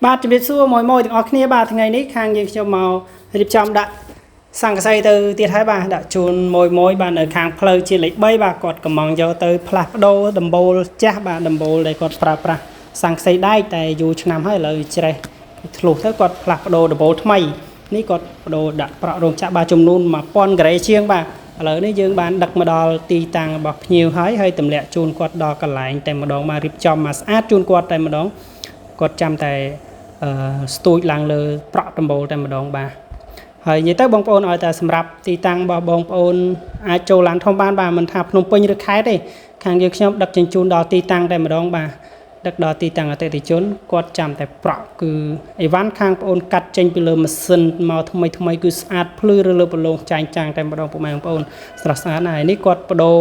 បាទជំរាបសួរមួយទាំងអស់គ្នាបាទថ្ងៃនេះខាងយើងខ្ញុំមករៀបចំដាក់សង្កសីទៅទៀតហើយបាទដាក់ជូនមួយបាទនៅខាងផ្លូវជាលេខ3បាទគាត់កំងយកទៅផ្លាស់ប្ដូរដំបូលចាស់បាទដំបូលដែលគាត់ប្រើប្រាស់សង្កសីដែកតែយូរឆ្នាំហើយឥឡូវច្រេះធ្លុះទៅគាត់ផ្លាស់ប្ដូរដំបូលថ្មីនេះគាត់បដូរដាក់ប្រក់រោងចក្របាទចំនួន1000ការ៉េជាងបាទឥឡូវនេះយើងបានដឹកមកដល់ទីតាំងរបស់ភ្ញៀវហើយទម្លាក់ជូនគាត់ដល់កន្លែងតែម្ដងមករៀបចំមកស្អាតជូនគាត់តែម្ដងគាត់ចាំតែស្ទូចឡើងលើប្រក់ដំបូលតែម្ដងបាទហើយនិយាយទៅបងប្អូនឲ្យតែសម្រាប់ទីតាំងរបស់បងប្អូនអាចចូលឡានធំបានបាទមិនថាភ្នំពេញឬខេត្តទេខាងយើងខ្ញុំដឹកជញ្ជូនដល់ទីតាំងតែម្ដងបាទដឹកដល់ទីតាំងអតិថិជនគាត់ចាំតែប្រក់គឺអីវ៉ាន់ខាងបងប្អូនកាត់ចេញពីលើម៉ាស៊ីនមកថ្មីគឺស្អាតភ្លឺឬលើប្រឡងចាញ់ចាំងតែម្ដងពុកម៉ែបងប្អូនស្រស់ស្អាតណាស់ហើយនេះគាត់បដូរ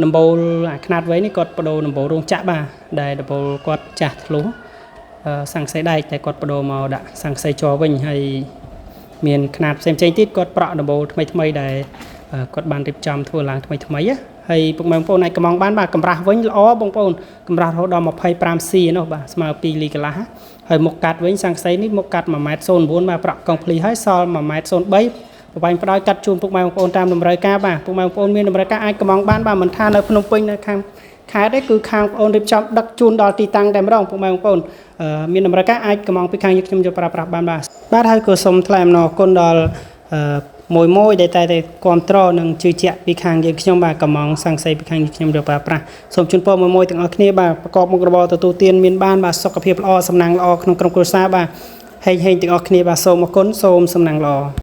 ដំបូលអាខ្នាតវែងនេះគាត់បដូរដំបូលរោងចក្របាទដែលដំបូលគាត់ចាស់ធ្លុះសង្កសីដែកតែគាត់បដូរមកដាក់សង្កសីជ័រវិញហើយមានខ្នាតផ្សេងទៀតគាត់ប្រក់ដំបូលថ្មីដែលគាត់បានរៀបចំធ្វើឡើងថ្មីហើយពុកម៉ែបងប្អូនអាចកំងបានបាទកម្រាស់វិញល្អបងប្អូនកម្រាស់រហូតដល់ 25C នោះបាទស្មើ2លីកន្លះហើយមុខកាត់វិញសង្កសីនេះមុខកាត់ 1m09 បាទប្រក់កង់ភ្លីហើយសល់ 1m03 ប្រវែងផ្ដោយកាត់ជូនពុកម៉ែបងប្អូនតាមតម្រូវការបាទពុកម៉ែបងប្អូនមានតម្រូវការអាចកំងបានបាទមិនថានៅភ្នំពេញនៅខាងខេត្តទេគឺខាងបងប្អូនរៀបចំដឹកជូនដល់ទីតាំងតែម្ដងពុកម៉ែបងប្អូនមានតម្រូវការអាចកំងពីខាងយើងខ្ញុំយកប្រើប្រាស់បានបាទហើយក៏សូមថ្លែងអំណរគុណដល់មួយដែលតែគ្រប់គ្រងនិងជឿជាក់ពីខាងយើងខ្ញុំបាទកំងសង្កសីពីខាងយើងខ្ញុំយកប្រើប្រាស់សូមជូនពរមួយទាំងអស់គ្នាបាទប្រកបមុខរបរទទួលទានមានបានបាទសុខភាពល្អសំណាងល្អក្នុងក្រុមគ្រួសារបាទហេងទាំងអស់គ្នាបាទសូមអរគុណសូមសំណាងល្អ